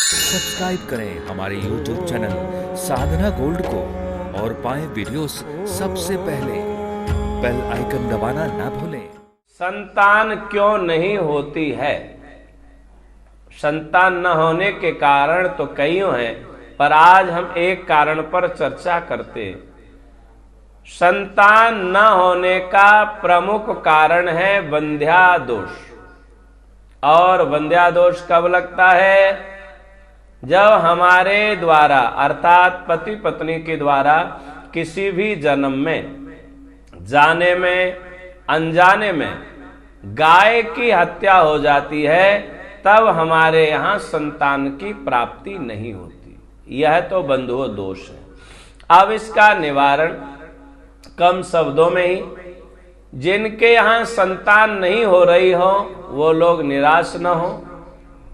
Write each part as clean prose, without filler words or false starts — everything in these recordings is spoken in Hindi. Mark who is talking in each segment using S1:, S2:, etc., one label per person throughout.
S1: सब्सक्राइब करें हमारे YouTube चैनल साधना गोल्ड को और पाएं वीडियोस सबसे पहले। बेल आइकन दबाना ना भूलें।
S2: संतान क्यों नहीं होती है? संतान न होने के कारण तो कईयों हैं, पर आज हम एक कारण पर चर्चा करते हैं। संतान न होने का प्रमुख कारण है वंध्या दोष। और वंध्या दोष कब लगता है? जब हमारे द्वारा अर्थात पति पत्नी के द्वारा किसी भी जन्म में, जाने में, अनजाने में गाय की हत्या हो जाती है, तब हमारे यहां संतान की प्राप्ति नहीं होती। यह तो बंधुओं दोष है। अब इसका निवारण कम शब्दों में ही, जिनके यहां संतान नहीं हो रही हो वो लोग निराश न हो।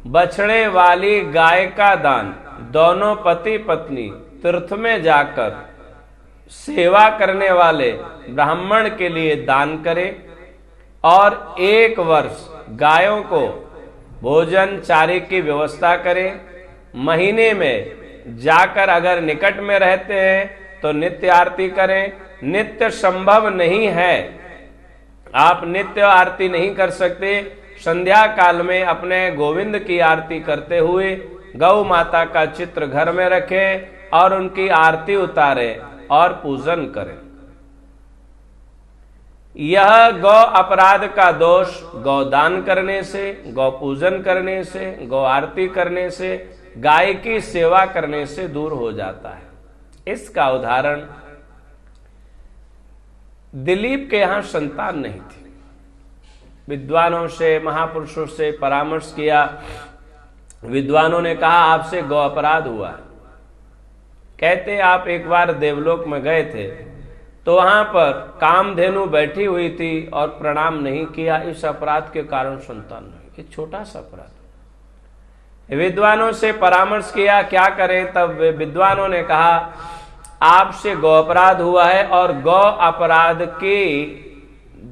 S2: बछड़े वाली गाय का दान दोनों पति पत्नी तीर्थ में जाकर सेवा करने वाले ब्राह्मण के लिए दान करें और 1 वर्ष गायों को भोजन चारे की व्यवस्था करें। महीने में जाकर अगर निकट में रहते हैं तो नित्य आरती करें। नित्य संभव नहीं है, आप नित्य आरती नहीं कर सकते। संध्या काल में अपने गोविंद की आरती करते हुए गौ माता का चित्र घर में रखें और उनकी आरती उतारें और पूजन करें। यह गौ अपराध का दोष गौदान करने से, गौ पूजन करने से, गौ आरती करने से, गाय की सेवा करने से दूर हो जाता है। इसका उदाहरण दिलीप के यहां संतान नहीं थी। विद्वानों से, महापुरुषों से परामर्श किया। विद्वानों ने कहा आपसे गौ अपराध हुआ है। कहते आप एक बार देवलोक में गए थे तो वहां पर कामधेनु बैठी हुई थी और प्रणाम नहीं किया, इस अपराध के कारण संतान नहीं। एक छोटा सा अपराध। विद्वानों से परामर्श किया क्या करें, तब विद्वानों ने कहा आपसे गौ अपराध हुआ है और गौ अपराध की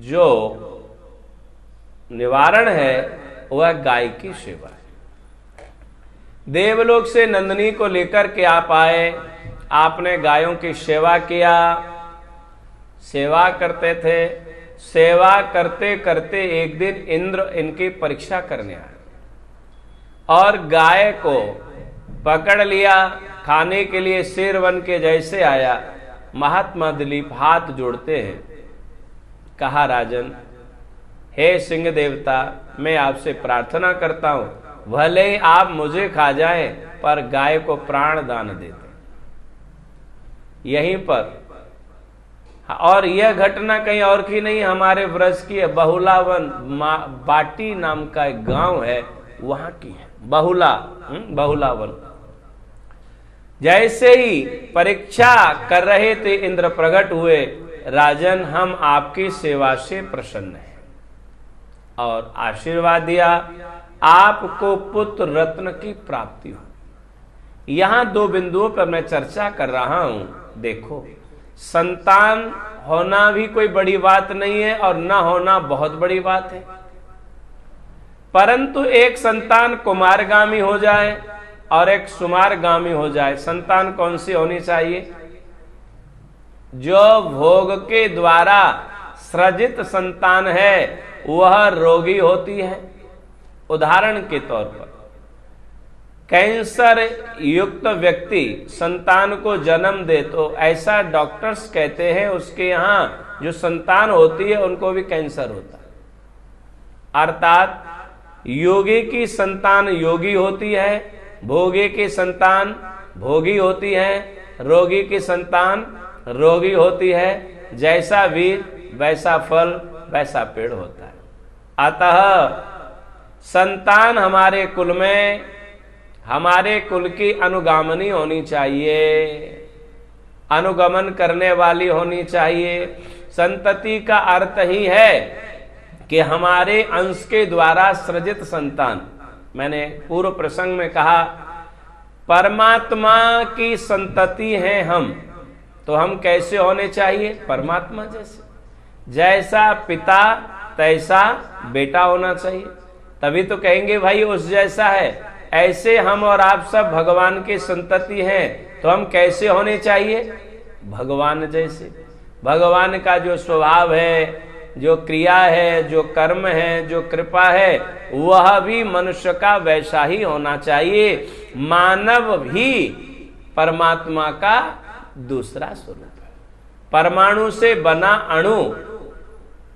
S2: जो निवारण है वह गाय की सेवा है। देवलोक से नंदिनी को लेकर के आप आए, आपने गायों की सेवा किया। सेवा करते थे, सेवा करते करते एक दिन इंद्र इनकी परीक्षा करने आए और गाय को पकड़ लिया। खाने के लिए शेर बन के जैसे आया, महात्मा दिलीप हाथ जोड़ते हैं। कहा राजन, हे सिंह देवता, मैं आपसे प्रार्थना करता हूं, भले ही आप मुझे खा जाएं पर गाय को प्राण दान दे दें। यहीं पर, और यह घटना कहीं और की नहीं, हमारे व्रज की है। बहुलावन बाटी नाम का एक गांव है, वहां की है बहुलावन। जैसे ही परीक्षा कर रहे थे इंद्र प्रकट हुए, राजन हम आपकी सेवा से प्रसन्न हैं, और आशीर्वाद दिया आपको पुत्र रत्न की प्राप्ति हो। यहां 2 बिंदुओं पर मैं चर्चा कर रहा हूं। देखो, संतान होना भी कोई बड़ी बात नहीं है और न होना बहुत बड़ी बात है, परंतु एक संतान कुमारगामी हो जाए और एक सुमारगामी हो जाए। संतान कौन सी होनी चाहिए? जो भोग के द्वारा सृजित संतान है वह रोगी होती है। उदाहरण के तौर पर कैंसर युक्त व्यक्ति संतान को जन्म दे तो ऐसा डॉक्टर्स कहते हैं उसके यहां जो संतान होती है उनको भी कैंसर होता है। अर्थात योगी की संतान योगी होती है, भोगी की संतान भोगी होती है, रोगी की संतान रोगी होती है। जैसा बीज वैसा फल वैसा पेड़ होता है। अतः संतान हमारे कुल में, हमारे कुल की अनुगामनी होनी चाहिए, अनुगमन करने वाली होनी चाहिए। संतति का अर्थ ही है कि हमारे अंश के द्वारा सृजित संतान। मैंने पूर्व प्रसंग में कहा परमात्मा की संतति हैं हम, तो हम कैसे होने चाहिए? परमात्मा जैसे। जैसा पिता तैसा बेटा होना चाहिए। तभी तो कहेंगे भाई उस जैसा है। ऐसे हम और आप सब भगवान के संतति हैं, तो हम कैसे होने चाहिए? भगवान जैसे। भगवान का जो स्वभाव है, जो क्रिया है, जो कर्म है, जो कृपा है, वह भी मनुष्य का वैसा ही होना चाहिए। मानव भी परमात्मा का दूसरा स्वरूप है। परमाणु से बना अणु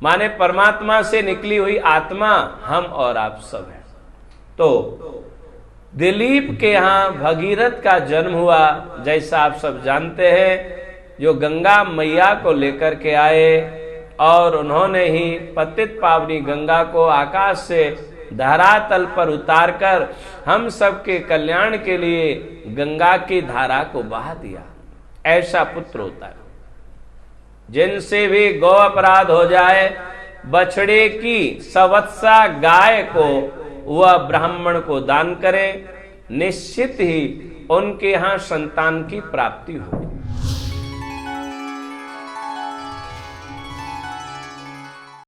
S2: माने परमात्मा से निकली हुई आत्मा हम और आप सब हैं। तो दिलीप के यहाँ भगीरथ का जन्म हुआ, जैसा आप सब जानते हैं, जो गंगा मैया को लेकर के आए और उन्होंने ही पतित पावनी गंगा को आकाश से धरातल पर उतारकर हम सबके कल्याण के लिए गंगा की धारा को बहा दिया। ऐसा पुत्र होता है। जिनसे भी गौ अपराध हो जाए, बछड़े की सवत्सा गाय को वह ब्राह्मण को दान करे, निश्चित ही उनके यहाँ संतान की प्राप्ति होगी।